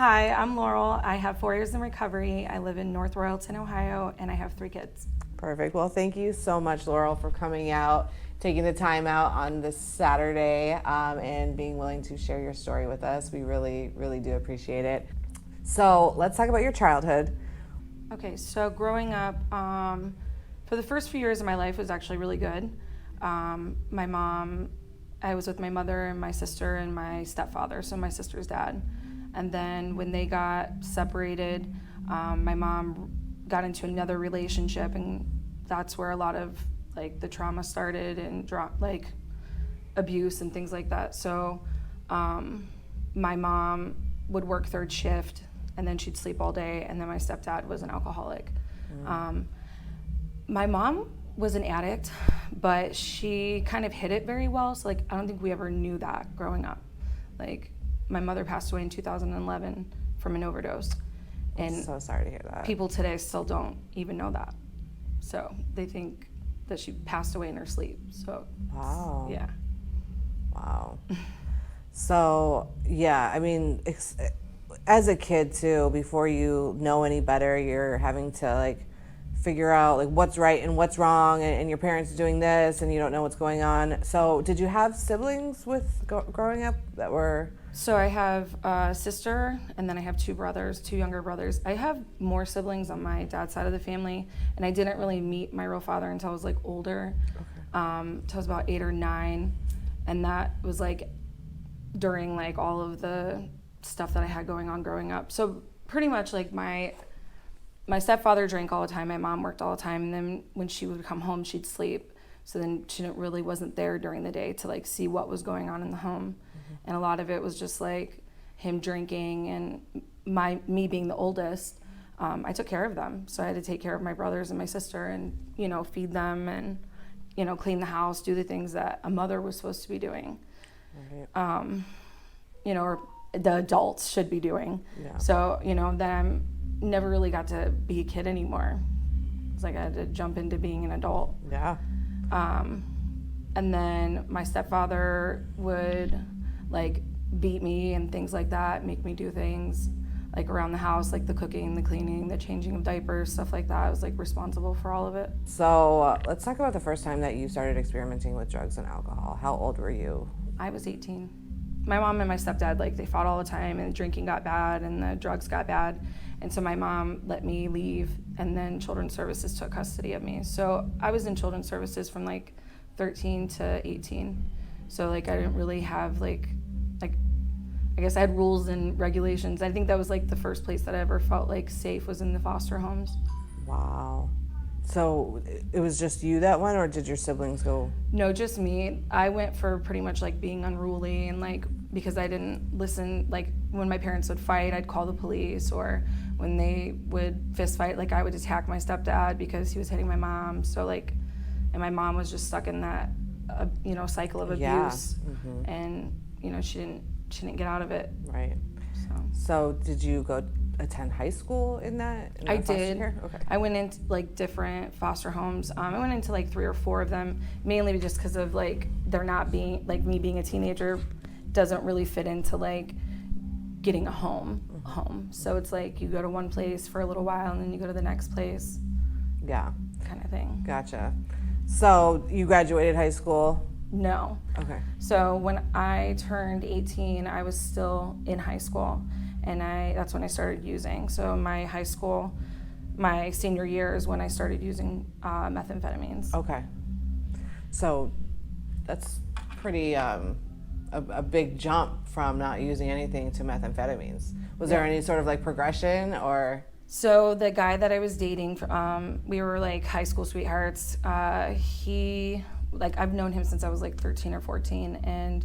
Hi, I'm Laurel. I have 4 years in recovery. I live in North Royalton, Ohio, and I have 3 kids. Perfect. Well, thank you so much, Laurel, for coming out, taking the time out on this Saturday, and being willing to share your story with us. We really, really do appreciate it. So let's talk about your childhood. Okay, so growing up, for the first few years of my life was actually really good. I was with my mother and my sister and my stepfather, so my sister's dad. And then when they got separated, my mom got into another relationship, and that's where a lot of like the trauma started and like abuse and things like that. So my mom would work third shift, and then she'd sleep all day, and then my stepdad was an alcoholic. My mom was an addict, but she kind of hid it very well, so like I don't think we ever knew that growing up. Like my mother passed away in 2011 from an overdose, and I'm so sorry to hear that. People today still don't even know that, so they think that she passed away in her sleep. So wow. Yeah. Wow. So yeah, I mean, as a kid too, before you know any better, you're having to like figure out like what's right and what's wrong, and your parents are doing this and you don't know what's going on. So did you have siblings with growing up that were? So I have a sister, and then I have 2 brothers, 2 younger brothers. I have more siblings on my dad's side of the family, and I didn't really meet my real father until I was like older, until I was about 8 or 9, and that was like during like all of the stuff that I had going on growing up. So pretty much like my stepfather drank all the time, my mom worked all the time, and then when she would come home, she'd sleep. So then she really wasn't there during the day to like see what was going on in the home. And a lot of it was just like him drinking, and me being the oldest, I took care of them. So I had to take care of my brothers and my sister, and feed them, and clean the house, do the things that a mother was supposed to be doing. Right. Or the adults should be doing. Yeah. So then I never really got to be a kid anymore. It's like I had to jump into being an adult. Yeah. And then my stepfather would like beat me and things like that, make me do things like around the house, like the cooking, the cleaning, the changing of diapers, stuff like that. I was like responsible for all of it. So let's talk about the first time that you started experimenting with drugs and alcohol. How old were you? I was 18. My mom and my stepdad, like they fought all the time, and the drinking got bad and the drugs got bad. And so my mom let me leave, and then Children's Services took custody of me. So I was in Children's Services from like 13 to 18. So like I didn't really have like I guess I had rules and regulations. I think that was like the first place that I ever felt like safe was in the foster homes. Wow. So it was just you that went, or did your siblings go? No, just me. I went for pretty much like being unruly, and like because I didn't listen, like when my parents would fight, I'd call the police, or when they would fist fight, like I would attack my stepdad because he was hitting my mom. So like, and my mom was just stuck in that cycle of abuse. Yeah. Mm-hmm. And she didn't get out of it. Right. So did you go attend high school in that? I did. Care? Okay. I went into like different foster homes. I went into like 3 or 4 of them, mainly just because of like they're not being like me being a teenager doesn't really fit into like getting a home. So it's like you go to one place for a little while and then you go to the next place. Yeah. Kind of thing. Gotcha. So you graduated high school? No. Okay. So when I turned 18, I was still in high school, and that's when I started using. So my senior year is when I started using methamphetamines. Okay. So that's pretty a big jump from not using anything to methamphetamines. Was there any sort of like progression, or? So the guy that I was dating, we were like high school sweethearts. I've known him since I was like 13 or 14, and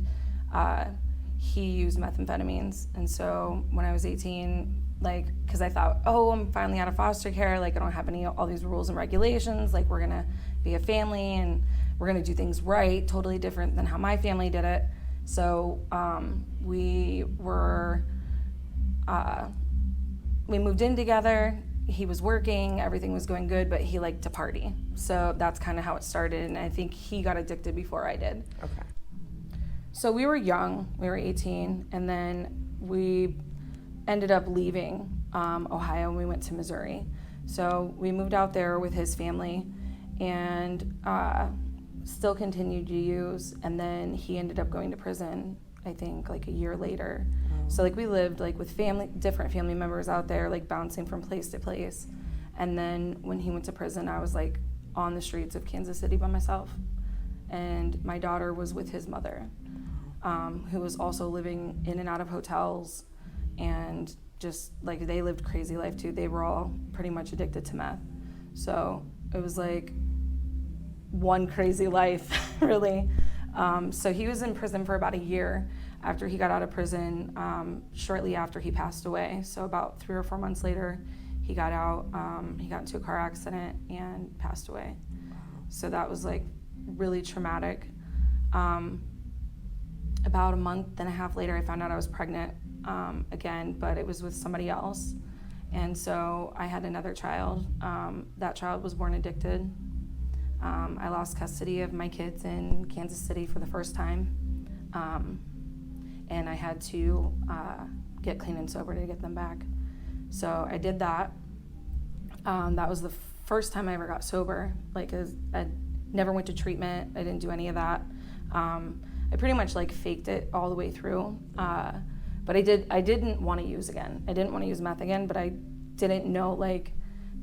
he used methamphetamines. And so when I was 18, like, because I thought, oh, I'm finally out of foster care, like I don't have all these rules and regulations, like we're gonna be a family and we're gonna do things right, totally different than how my family did it. So we moved in together. He was working, everything was going good, but he liked to party. So that's kind of how it started, and I think he got addicted before I did. Okay. So we were young, we were 18, and then ended up leaving Ohio and we went to Missouri. So we moved out there with his family and still continued to use. And then he ended up going to prison, I think, like a year later. So like we lived like with different family members out there, like bouncing from place to place. And then when he went to prison, I was like on the streets of Kansas City by myself. And my daughter was with his mother, who was also living in and out of hotels, and just like they lived crazy life too. They were all pretty much addicted to meth. So it was like one crazy life, really. So he was in prison for about a year. After he got out of prison, shortly after he passed away, so about 3 or 4 months later, he got out. He got into a car accident and passed away. So that was like really traumatic. About a month and a half later, I found out I was pregnant again, but it was with somebody else. And so I had another child. That child was born addicted. I lost custody of my kids in Kansas City for the first time. And I had to get clean and sober to get them back. So I did that. That was the first time I ever got sober. Like, I never went to treatment. I didn't do any of that. I pretty much like faked it all the way through. But I didn't want to use again. I didn't want to use meth again, but I didn't know like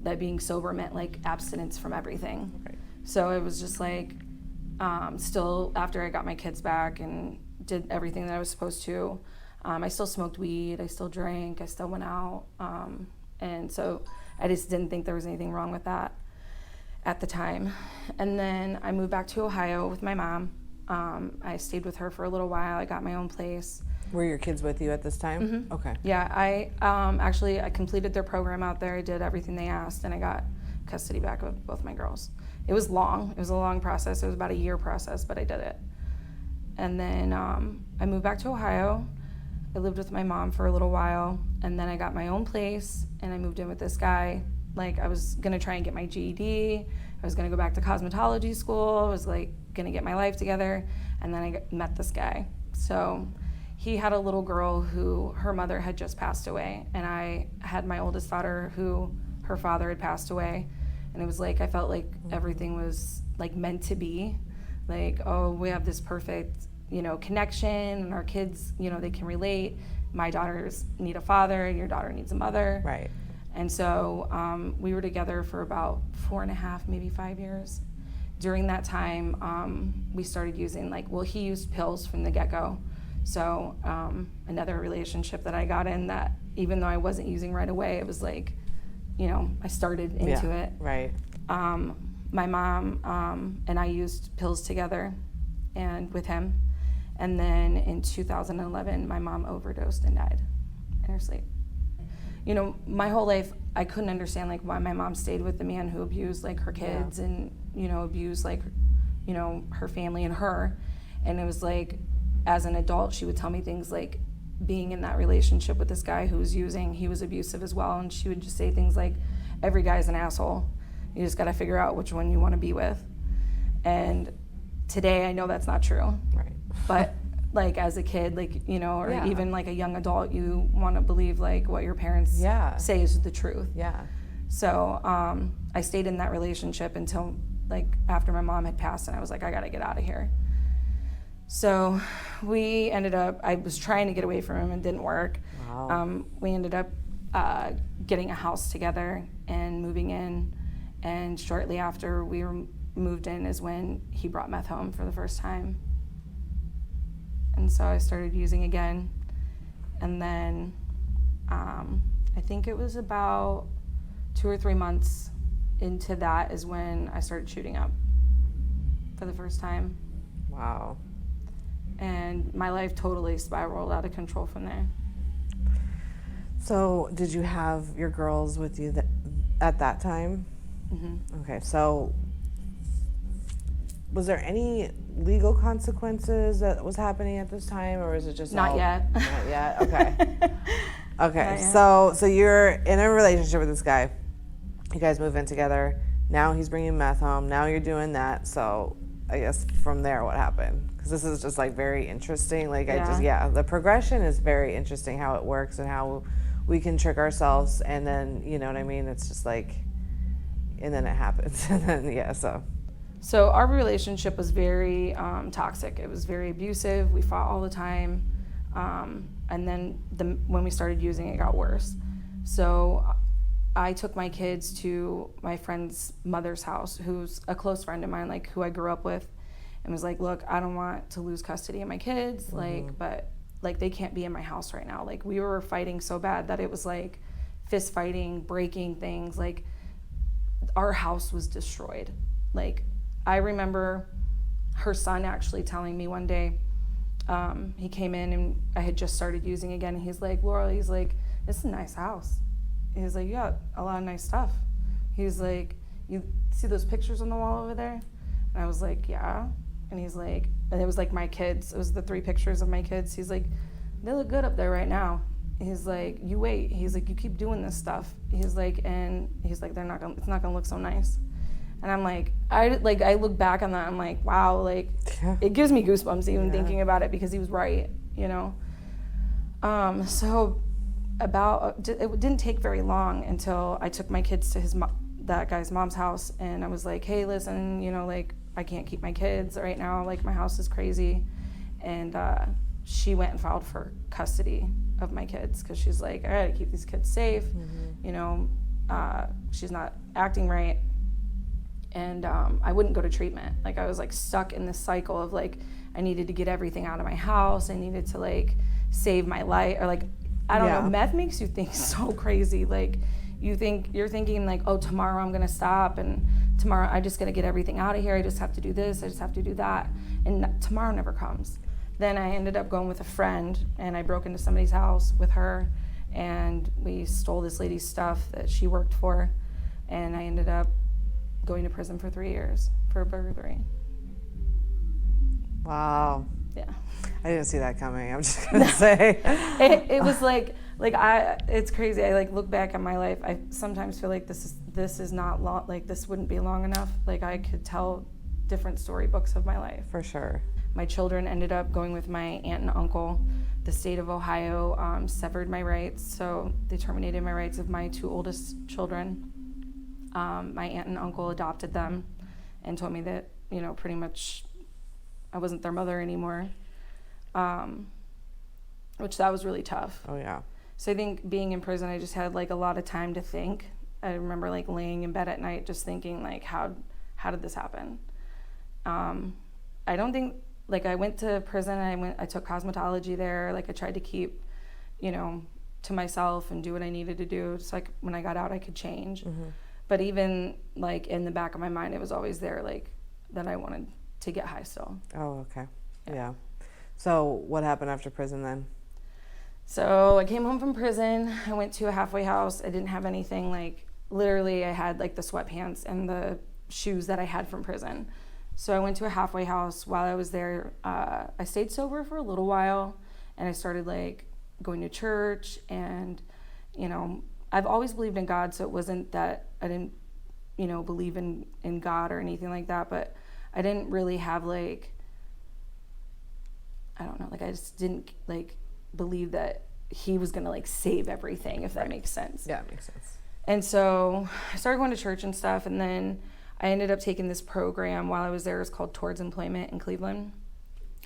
that being sober meant like abstinence from everything. Right. So it was just like, still after I got my kids back and did everything that I was supposed to, I still smoked weed, I still drank, I still went out. And so I just didn't think there was anything wrong with that at the time. And then I moved back to Ohio with my mom. I stayed with her for a little while. I got my own place. Were your kids with you at this time? Mm-hmm. Okay. Yeah, I completed their program out there. I did everything they asked, and I got custody back of both my girls. It was long. It was a long process. It was about a year process, but I did it. And then I moved back to Ohio. I lived with my mom for a little while, and then I got my own place, and I moved in with this guy. Like, I was gonna try and get my GED. I was gonna go back to cosmetology school. I was like gonna get my life together, and then I met this guy. So he had a little girl who her mother had just passed away, and I had my oldest daughter who her father had passed away, and it was like I felt like everything was like meant to be. Like, oh, we have this perfect, connection, and our kids, they can relate. My daughters need a father, your daughter needs a mother. Right. And so we were together for about 4.5, maybe 5 years. During that time, we started using he used pills from the get-go. So another relationship that I got in that even though I wasn't using right away, it was like, I started into it. Right. My mom and I used pills together and with him. And then in 2011, my mom overdosed and died in her sleep. My whole life, I couldn't understand why my mom stayed with the man who abused her kids and, abused her family and her. And it was as an adult, she would tell me things like being in that relationship with this guy who was using, he was abusive as well. And she would just say things like, every guy's an asshole. You just got to figure out which one you want to be with. And today I know that's not true. Right. But as a kid, even a young adult, you want to believe what your parents say is the truth. Yeah. So I stayed in that relationship until after my mom had passed, and I was like, I got to get out of here. So we ended up, I was trying to get away from him and didn't work. Wow. We ended up getting a house together and moving in. And shortly after we moved in is when he brought meth home for the first time. And so I started using again. And then I think it was about 2 or 3 months into that is when I started shooting up for the first time. Wow. And my life totally spiraled out of control from there. So did you have your girls with you at that time? Mm-hmm. Okay, so was there any legal consequences that was happening at this time, or was it just Not yet. Not yet. Okay. Okay. Not yet. So you're in a relationship with this guy. You guys move in together. Now he's bringing meth home. Now you're doing that. So I guess from there, what happened? Because this is just very interesting. The progression is very interesting, how it works and how we can trick ourselves, and then, you know what I mean? It's just like, and then it happens. And then, yeah, So our relationship was very toxic. It was very abusive. We fought all the time. And then when we started using it, it got worse. So I took my kids to my friend's mother's house, who's a close friend of mine, like who I grew up with, and was like, look, I don't want to lose custody of my kids, like, but like they can't be in my house right now. Like we were fighting so bad that it was like fist fighting, breaking things. Like our house was destroyed. Like I remember her son actually telling me one day, he came in and I had just started using again. And he's like, Laurel, he's like, this is a nice house. He's like, you got a lot of nice stuff. He's like, you see those pictures on the wall over there? And I was like, yeah. And he's like, and it was like my kids. It was the 3 pictures of my kids. He's like, they look good up there right now. He's like, you wait. He's like, you keep doing this stuff. He's like, and he's like, it's not gonna look so nice. And I'm like, I look back on that. I'm like, wow, like it gives me goosebumps even thinking about it, because he was right, you know. So it didn't take very long until I took my kids to that guy's mom's house, and I was like, hey, listen, you know, like I can't keep my kids right now. Like my house is crazy, and she went and filed for custody of my kids because she's like, I gotta keep these kids safe. You know, she's not acting right. And I wouldn't go to treatment. Like I was like stuck in this cycle of like, I needed to get everything out of my house. I needed to like save my life, or like, I don't know, meth makes you think so crazy. Like you're thinking like, oh, tomorrow I'm gonna stop, and tomorrow I just gotta get everything out of here. I just have to do this, I just have to do that. And tomorrow never comes. Then I ended up going with a friend, and I broke into somebody's house with her, and we stole this lady's stuff that she worked for, and I ended up going to prison for 3 years for burglary. Wow. Yeah. I didn't see that coming. I'm just gonna say. It was it's crazy. I like look back at my life. I sometimes feel like this is not long. Like this wouldn't be long enough. Like I could tell different storybooks of my life. For sure. My children ended up going with my aunt and uncle. The state of Ohio severed my rights, so they terminated my rights of my 2 oldest children. My aunt and uncle adopted them and told me that, you know, pretty much I wasn't their mother anymore, which that was really tough. Oh, yeah. So I think being in prison, I just had like a lot of time to think. I remember like laying in bed at night just thinking like, how did this happen? I don't think, like I went to prison, I took cosmetology there. Like I tried to keep, you know, to myself and do what I needed to do. Just like when I got out, I could change. But even like in the back of my mind, it was always there, like that I wanted to get high still. Oh, okay. Yeah. So what happened after prison then? So I came home from prison. I went to a halfway house. I didn't have anything, like literally I had like the sweatpants and the shoes that I had from prison. So I went to a halfway house. While I was there, I stayed sober for a little while, and I started like going to church, and, you know, I've always believed in God, so it wasn't that I didn't, you know, believe in God or anything like that, but I didn't really have like, I don't know, like I just didn't like believe that he was gonna like save everything, if that makes sense. Yeah, it makes sense. And so I started going to church and stuff, and then I ended up taking this program while I was there. It's called Towards Employment in Cleveland.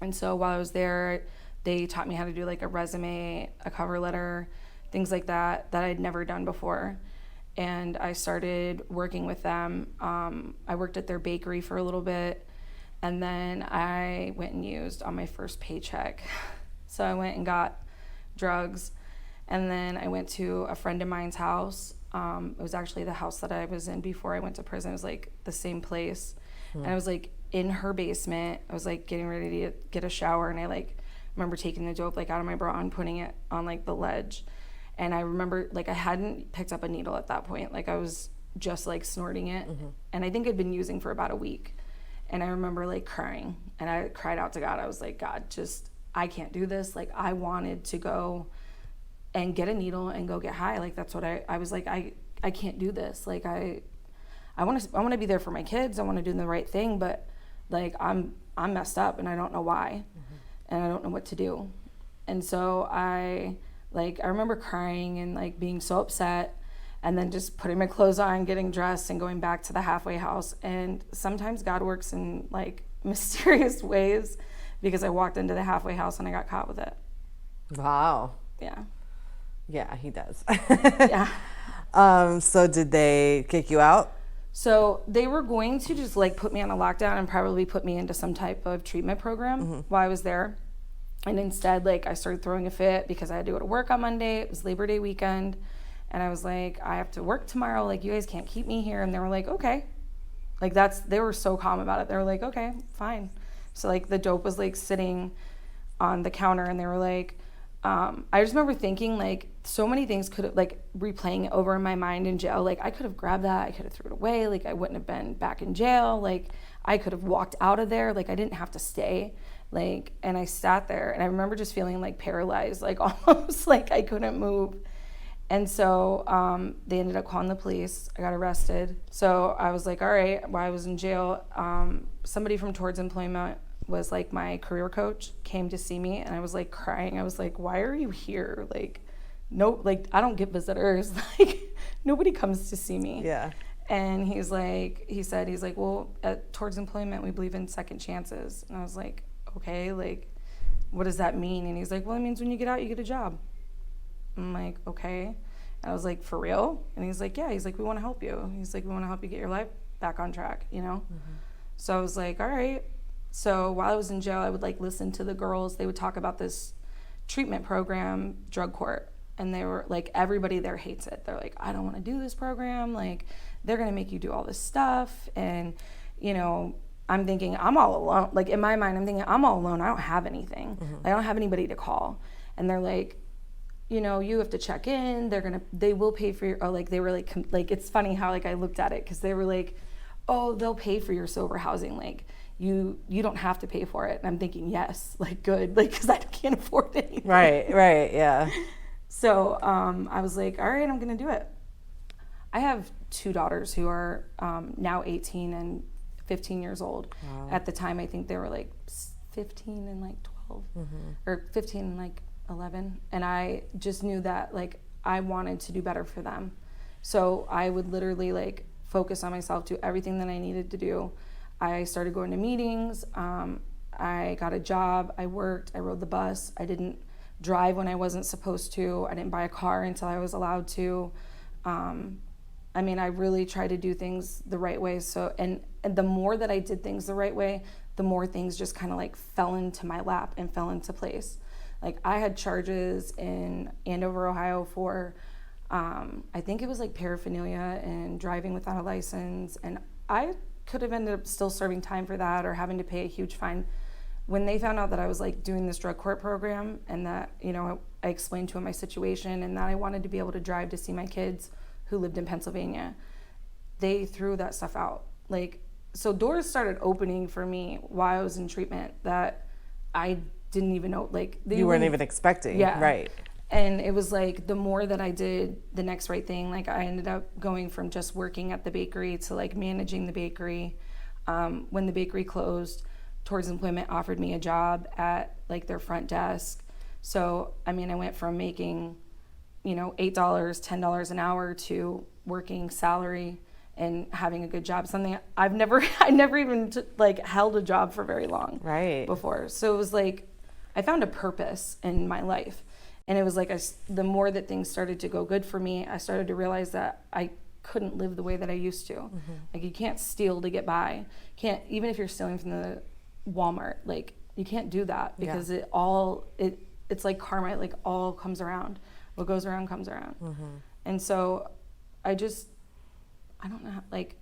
And so while I was there, they taught me how to do like a resume, a cover letter, things like that I'd never done before. And I started working with them. I worked at their bakery for a little bit, and then I went and used on my first paycheck. So I went and got drugs, and then I went to a friend of mine's house. It was actually the house that I was in before I went to prison. It was like the same place. And I was like in her basement. I was like getting ready to get a shower, and I like remember taking the dope like out of my bra and putting it on like the ledge. And I remember like I hadn't picked up a needle at that point. Like I was just like snorting it. And I think I'd been using for about a week. And I remember like crying, and I cried out to God. I was like, God, just, I can't do this. Like I wanted to go and get a needle and go get high. Like that's what I was like, I can't do this. Like I want to be there for my kids. I want to do the right thing, but like I'm messed up, and I don't know why. And I don't know what to do. And so I Like, I remember crying and like being so upset, and then just putting my clothes on, getting dressed, and going back to the halfway house. And sometimes God works in like mysterious ways, because I walked into the halfway house and I got caught with it. Wow. Yeah. Yeah, he does. Yeah. So did they kick you out? So they were going to just like put me on a lockdown and probably put me into some type of treatment program while I was there. And instead, like, I started throwing a fit because I had to go to work on Monday. It was Labor Day weekend. And I was like, I have to work tomorrow. Like, you guys can't keep me here. And they were like, okay. Like, they were so calm about it. They were like, okay, fine. So, like, the dope was, like, sitting on the counter. And they were like, I just remember thinking, like, so many things could have, like, replaying it over in my mind in jail. Like, I could have grabbed that. I could have threw it away. Like, I wouldn't have been back in jail. Like, I could have walked out of there. Like, I didn't have to stay. Like, and I sat there, and I remember just feeling like paralyzed, like almost like I couldn't move. And so they ended up calling the police. I got arrested. So I was like, all right, while I was in jail, somebody from Towards Employment was like my career coach, came to see me, and I was like crying. I was like, why are you here? Like, no, like, I don't get visitors. Like, nobody comes to see me. Yeah. And he said, well, at Towards Employment, we believe in second chances. And I was like, okay, like, what does that mean? And he's like, well, it means when you get out, you get a job. I'm like, okay. And I was like, for real? And he's like, yeah. He's like, we want to help you. He's like, we want to help you get your life back on track, you know? So I was like, all right. So while I was in jail, I would like listen to the girls. They would talk about this treatment program, drug court. And they were like, everybody there hates it. They're like, I don't want to do this program. Like, they're going to make you do all this stuff. And, you know, I'm thinking I'm all alone. Like, in my mind, I'm thinking I'm all alone. I don't have anything. I don't have anybody to call. And they're like, you know, you have to check in. They will pay for your, oh, like, they were like, it's funny how, like, I looked at it, because they were like, oh, they'll pay for your sober housing. Like, you don't have to pay for it. And I'm thinking, yes, like, good, like, because I can't afford anything. Right, yeah. So I was like, all right, I'm going to do it. I have two daughters who are now 18 and 15 years old. Wow. At the time, I think they were like 15 and like 12, or 15 and like 11. And I just knew that, like, I wanted to do better for them. So I would literally like focus on myself, do everything that I needed to do. I started going to meetings. I got a job. I worked. I rode the bus. I didn't drive when I wasn't supposed to. I didn't buy a car until I was allowed to. I mean, I really tried to do things the right way. So, and the more that I did things the right way, the more things just kind of like fell into my lap and fell into place. Like, I had charges in Andover, Ohio for, I think it was like paraphernalia and driving without a license. And I could have ended up still serving time for that, or having to pay a huge fine. When they found out that I was like doing this drug court program, and that, you know, I explained to them my situation and that I wanted to be able to drive to see my kids who lived in Pennsylvania, they threw that stuff out. Like, so doors started opening for me while I was in treatment that I didn't even know, like, you weren't even expecting. Yeah. Right. And it was like, the more that I did the next right thing, like, I ended up going from just working at the bakery to like managing the bakery. When the bakery closed, Towards Employment offered me a job at like their front desk. So, I mean, I went from making, you know, $8, $10 an hour to working salary and having a good job. Something I never even like held a job for very long before. So it was like, I found a purpose in my life. And it was like, the more that things started to go good for me, I started to realize that I couldn't live the way that I used to. Like, you can't steal to get by. Can't, even if you're stealing from the Walmart, like, you can't do that, because it's like karma. It like all comes around. What goes around comes around. And so I don't know, like,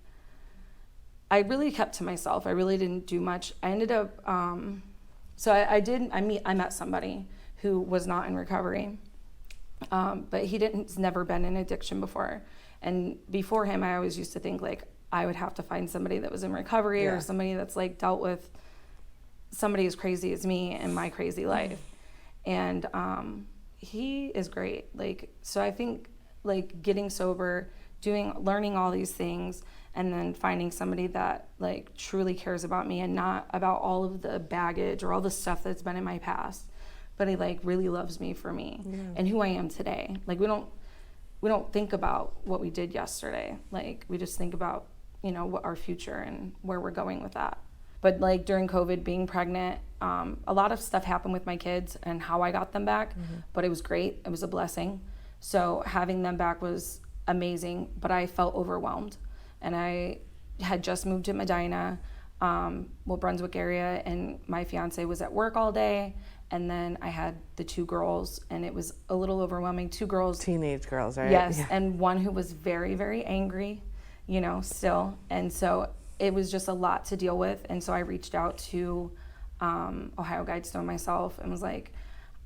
I really kept to myself. I really didn't do much. I ended up, I met somebody who was not in recovery, but he's never been in addiction before. And before him, I always used to think like I would have to find somebody that was in recovery, or somebody that's like dealt with somebody as crazy as me in my crazy life. And he is great. Like, so I think like getting sober, learning all these things, and then finding somebody that like truly cares about me and not about all of the baggage or all the stuff that's been in my past, but he like really loves me for me and who I am today. Like we don't think about what we did yesterday. Like we just think about, you know, what our future and where we're going with that. But like during COVID, being pregnant, a lot of stuff happened with my kids and how I got them back, but it was great. It was a blessing. So having them back was amazing, but I felt overwhelmed. And I had just moved to Medina, Brunswick area, and my fiance was at work all day. And then I had the 2 girls, and it was a little overwhelming. 2 girls. Teenage girls, right? Yes, and one who was very, very angry, you know, still. And so it was just a lot to deal with. And so I reached out to Ohio Guidestone myself and was like,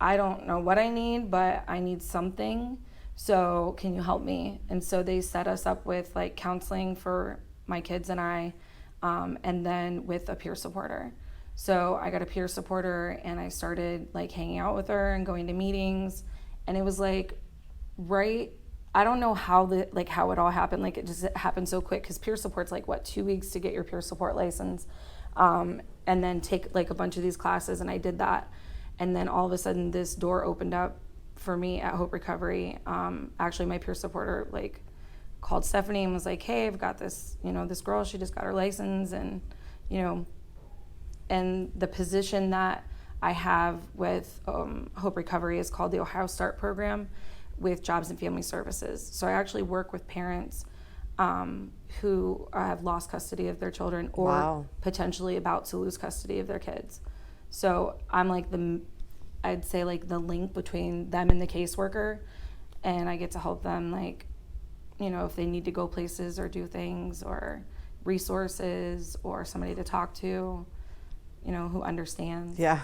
I don't know what I need, but I need something. So can you help me? And so they set us up with like counseling for my kids and I, and then with a peer supporter. So I got a peer supporter and I started like hanging out with her and going to meetings. And it was like, I don't know how it all happened. Like it just happened so quick because peer support's like 2 weeks to get your peer support license, and then take like a bunch of these classes. And I did that. And then all of a sudden this door opened up for me at Hope Recovery. Actually my peer supporter like called Stephanie and was like, hey, I've got this, you know, this girl, she just got her license, and, you know, and the position that I have with Hope Recovery is called the Ohio START program with Jobs and Family Services. So I actually work with parents who have lost custody of their children or potentially about to lose custody of their kids. So I'm like I'd say like the link between them and the caseworker, and I get to help them, like, you know, if they need to go places or do things or resources or somebody to talk to, you know, who understands. Yeah.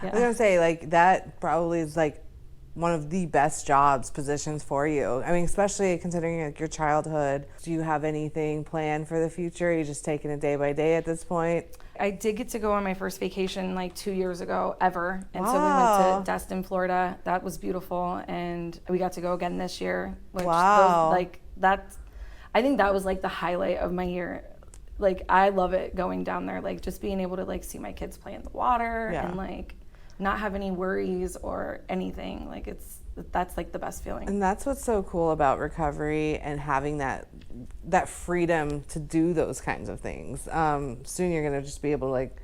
I was gonna say, like, that probably is like one of the best positions for you. I mean, especially considering like your childhood. Do you have anything planned for the future? Are you just taking it day by day at this point? I did get to go on my first vacation like 2 years ago ever. And so we went to Destin, Florida. That was beautiful. And we got to go again this year. Which I think that was like the highlight of my year. Like, I love it going down there, like just being able to like see my kids play in the water and like not have any worries or anything. Like that's like the best feeling. And that's what's so cool about recovery and having that freedom to do those kinds of things. Soon you're gonna just be able to like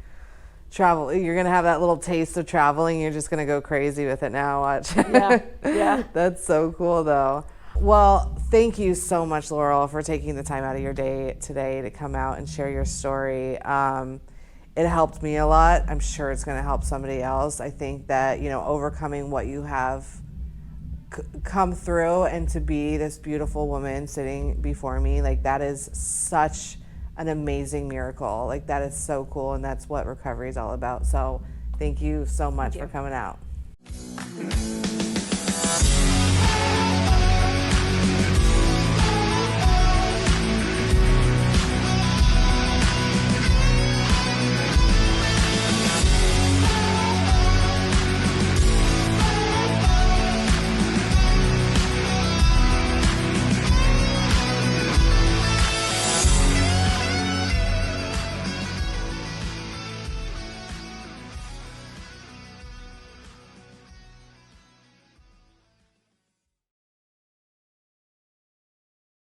travel. You're gonna have that little taste of traveling. You're just gonna go crazy with it now. Watch. Yeah. That's so cool though. Well, thank you so much, Laurel, for taking the time out of your day today to come out and share your story. It helped me a lot. I'm sure it's going to help somebody else. I think that, you know, overcoming what you have come through and to be this beautiful woman sitting before me, like, that is such an amazing miracle. Like, that is so cool, and that's what recovery is all about. So thank you so much for coming out.